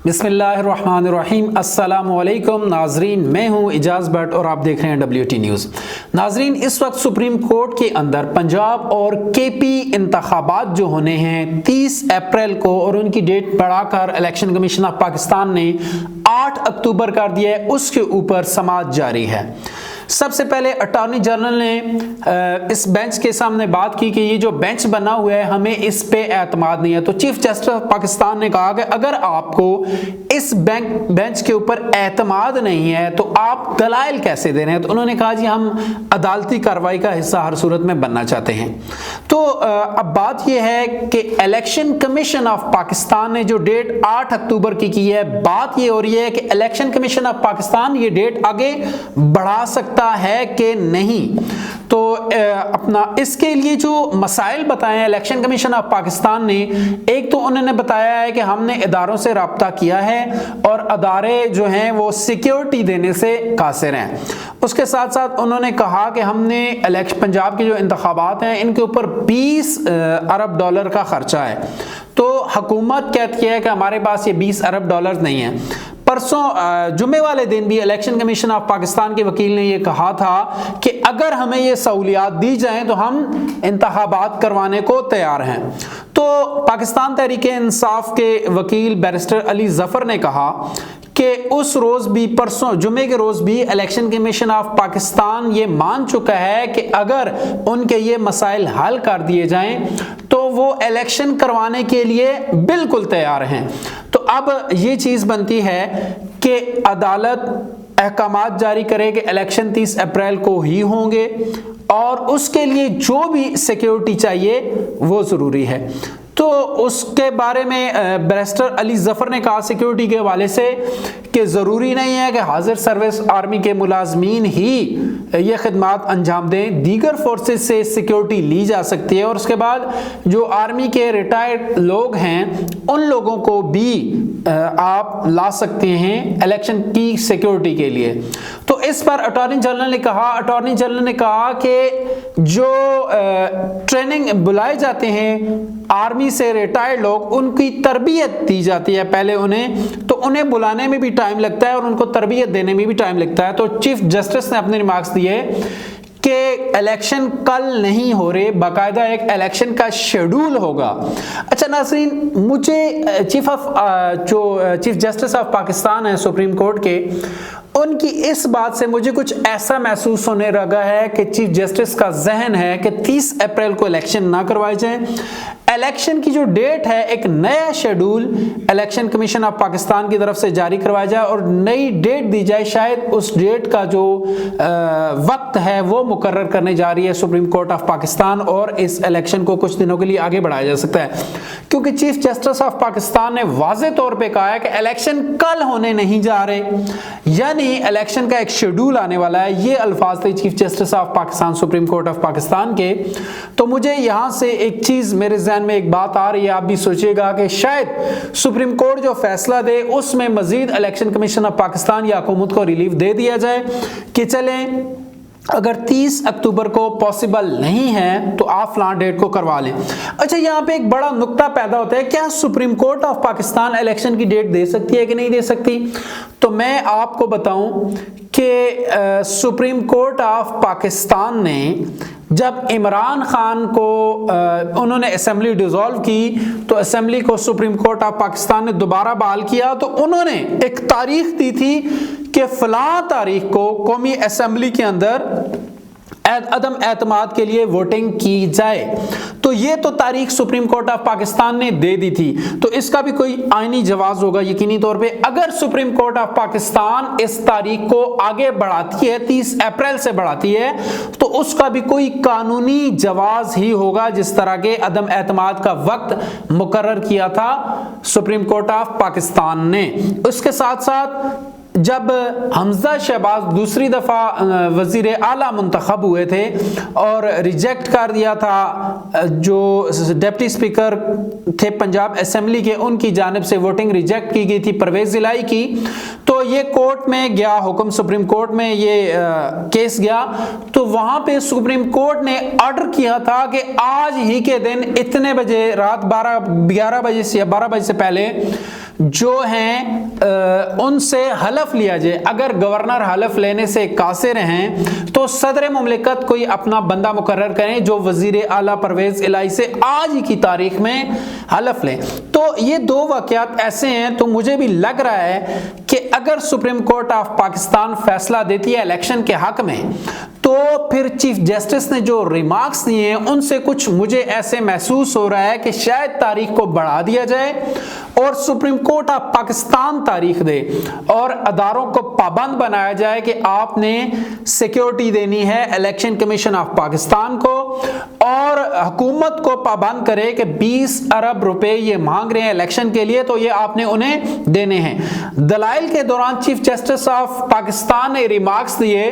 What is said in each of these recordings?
बिस्मिल्लाहिर्रहमानिर्रहीम। अस्सलामुअलैकुम नाजरीन, मैं हूं इजाज़ भट्ट और आप देख रहे हैं WT न्यूज़। नाजरीन, इस वक्त सुप्रीम कोर्ट के अंदर पंजाब और KP इंतखाबात जो होने हैं 30 अप्रैल को, और उनकी डेट बढ़ाकर इलेक्शन कमीशन ऑफ पाकिस्तान ने 8 अक्टूबर कर दिया है, उसके ऊपर समाअत जारी है। सबसे पहले अटॉर्नी जनरल ने इस बेंच के सामने बात की कि ये जो बेंच बना हुआ है हमें इस पे एतमाद नहीं है। तो चीफ जस्टिस ऑफ पाकिस्तान ने कहा कि अगर आपको इस बेंच के ऊपर एतमाद नहीं है तो आप दलाइल कैसे दे रहे हैं। तो उन्होंने कहा जी हम अदालती कार्रवाई का हिस्सा हर सूरत में बनना चाहते हैं। तो अब बात यह है कि इलेक्शन कमीशन ऑफ पाकिस्तान ने जो डेट 8 अक्टूबर की है, बात यह हो रही है कि इलेक्शन कमीशन ऑफ पाकिस्तान ये डेट आगे बढ़ा सकता है कि नहीं। तो अपना इसके लिए जो मसाइल बताए हैं इलेक्शन कमीशन ऑफ पाकिस्तान ने, एक तो उन्होंने बताया है कि हमने इदारों से राब्ता किया है और अदारे जो हैं वो सिक्योरिटी देने से कासिर हैं। उसके साथ साथ उन्होंने कहा कि हमने पंजाब के जो इंतखाबात हैं इनके ऊपर 20 अरब डॉलर का खर्चा है। तो हुकूमत कहती है कि हमारे पास ये 20 अरब डॉलर नहीं है। परसों जुमे वाले दिन भी इलेक्शन कमीशन ऑफ पाकिस्तान के वकील ने यह कहा था कि अगर हमें ये सहूलियात दी जाएं तो हम इंतखाबात करवाने को तैयार हैं। तो पाकिस्तान तहरीक-ए-इंसाफ के वकील बैरिस्टर अली जफर ने कहा कि उस रोज भी, परसों जुमे के रोज भी, इलेक्शन कमीशन ऑफ पाकिस्तान ये मान चुका है कि अगर उनके ये मसाइल हल कर दिए जाएं तो वो इलेक्शन करवाने के लिए बिल्कुल तैयार हैं। तो अब ये चीज बनती है कि अदालत अहकामात जारी करे कि इलेक्शन 30 अप्रैल को ही होंगे और उसके लिए जो भी सिक्योरिटी चाहिए वो जरूरी है। तो उसके बारे में बैरिस्टर अली जफर ने कहा सिक्योरिटी के हवाले से कि ज़रूरी नहीं है कि हाजिर सर्विस आर्मी के मुलाजमीन ही ये खिदमात अंजाम दें, दीगर फोर्सेस से सिक्योरिटी ली जा सकती है। और उसके बाद जो आर्मी के रिटायर्ड लोग हैं उन लोगों को भी आप ला सकते हैं इलेक्शन की सिक्योरिटी के लिए। तो इस पर अटॉर्नी जनरल ने कहा कि जो ट्रेनिंग बुलाए जाते हैं आर्मी से रिटायर्ड लोग, उनकी तरबियत दी जाती है पहले उन्हें, तो उन्हें बुलाने में भी टाइम लगता है और उनको तरबियत देने में भी टाइम लगता है। तो चीफ जस्टिस ने अपने रिमार्क्स दिए कि इलेक्शन कल नहीं हो रहे, बाकायदा एक इलेक्शन का शेड्यूल होगा। अच्छा नाज़रीन, मुझे चीफ जस्टिस ऑफ पाकिस्तान है सुप्रीम कोर्ट के, उनकी इस बात से मुझे कुछ ऐसा महसूस होने लगा है कि चीफ जस्टिस का जहन है कि 30 अप्रैल को इलेक्शन ना करवाए जाएं। इलेक्शन की जो डेट है एक नया schedule election commission of Pakistan की तरफ से जारी करवाया जाए और नई डेट दी जाए। शायद उस डेट का जो वक्त है वो मुकर्रर करने जा रही है सुप्रीम कोर्ट ऑफ पाकिस्तान और इस इलेक्शन को कुछ दिनों के लिए आगे बढ़ाया जा सकता है, क्योंकि चीफ जस्टिस ऑफ पाकिस्तान ने वाज़े तौर पे कहा है कि इलेक्शन कल होने नहीं जा रहे, यानी इलेक्शन का एक शेड्यूल आने वाला है। ये अल्फाज थे chief justice of Pakistan supreme court of Pakistan के। तो मुझे यहां से एक चीज मेरे ज़हन में एक बात आ रही है, आप भी सोचिएगा कि शायद सुप्रीम कोर्ट जो फैसला दे उसमें मजीद इलेक्शन कमीशन ऑफ पाकिस्तान या हुकूमत को रिलीफ दे दिया जाए कि चलें अगर 30 अक्टूबर को पॉसिबल नहीं है तो आप फलां डेट को करवा लें। अच्छा, यहाँ पे एक बड़ा नुक्ता पैदा होता है, क्या supreme court of Pakistan election की डेट दे सकती है कि नहीं दे सकती। तो मैं आपको बताऊं कि सुप्रीम कोर्ट ऑफ पाकिस्तान ने जब इमरान खान को उन्होंने असेंबली डिसॉल्व की तो असेंबली को सुप्रीम कोर्ट ऑफ पाकिस्तान ने दोबारा बहाल किया। तो उन्होंने एक तारीख दी थी कि फलां तारीख को कौमी असेंबली के अंदर अदम एतमाद के लिए वोटिंग की जाए। तो ये तो तारीख सुप्रीम कोर्ट ऑफ पाकिस्तान ने दे दी थी, तो इसका भी कोई आईनी जवाज होगा यकीनी तौर पे। अगर सुप्रीम कोर्ट ऑफ पाकिस्तान इस तारीख को आगे बढ़ाती है, 30 अप्रैल से बढ़ाती है, तो उसका भी कोई कानूनी जवाज ही होगा, जिस तरह के अदम एतमाद का वक्त मुकर्रर किया था सुप्रीम कोर्ट ऑफ पाकिस्तान ने। उसके साथ साथ जब हमजा शहबाज दूसरी दफ़ा वज़ीर आला मुंतखब हुए थे और रिजेक्ट कर दिया था जो डिप्टी स्पीकर थे पंजाब असेंबली के, उनकी जानिब से वोटिंग रिजेक्ट की गई थी परवेज़ इलाही की, तो ये कोर्ट में गया हुक्म, सुप्रीम कोर्ट में ये केस गया। तो वहाँ पे सुप्रीम कोर्ट ने ऑर्डर किया था कि आज ही के दिन इतने बजे, रात 11 बजे से या 12 बजे से पहले जो हैं उनसे हलफ लिया जाए। अगर गवर्नर हलफ लेने से कासिर हैं तो सदर मुमलिकत कोई अपना बंदा मुकर्रर करें जो वजीर आला परवेज इलाही से आज ही की तारीख में हलफ लें। तो ये दो वाकयात ऐसे हैं, तो मुझे भी लग रहा है कि अगर सुप्रीम कोर्ट ऑफ पाकिस्तान फैसला देती है इलेक्शन के हक में, तो फिर चीफ जस्टिस ने जो रिमार्क्स दिए हैं उनसे कुछ मुझे ऐसे महसूस हो रहा है कि शायद तारीख को बढ़ा दिया जाए और सुप्रीम कोर्ट ऑफ पाकिस्तान तारीख दे और अदारों को पाबंद बनाया जाए कि आपने सिक्योरिटी देनी है इलेक्शन कमीशन ऑफ पाकिस्तान को, और हुकूमत को पाबंद करे कि 20 अरब रुपए ये मांग रहे हैं इलेक्शन के लिए, तो ये आपने उन्हें देने हैं। दलाइल के दौरान चीफ जस्टिस ऑफ पाकिस्तान ने रिमार्क्स दिए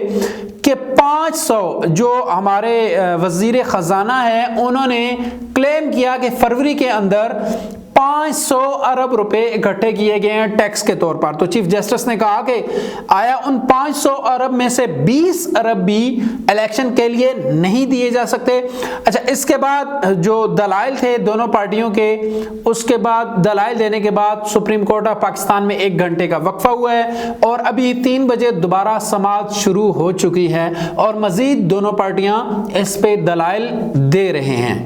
कि 500 जो हमारे वजीर खजाना है उन्होंने क्लेम किया कि फरवरी के अंदर 500 अरब रुपए इकट्ठे किए गए हैं टैक्स के तौर पर। तो चीफ जस्टिस ने कहा कि आया उन 500 अरब में से 20 अरब भी इलेक्शन के लिए नहीं दिए जा सकते। अच्छा, इसके बाद जो दलाइल थे दोनों पार्टियों के, उसके बाद दलाइल देने के बाद सुप्रीम कोर्ट ऑफ पाकिस्तान में 1 घंटे का वक्फा हुआ है और अभी 3 बजे दोबारा समाअत शुरू हो चुकी है और मजीद दोनों पार्टियां इस पे दलाइल दे रहे हैं।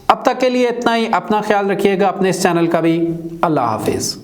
अब तक के लिए इतना ही। अपना ख्याल रखिएगा, अपने इस चैनल का भी। अल्लाह हाफिज।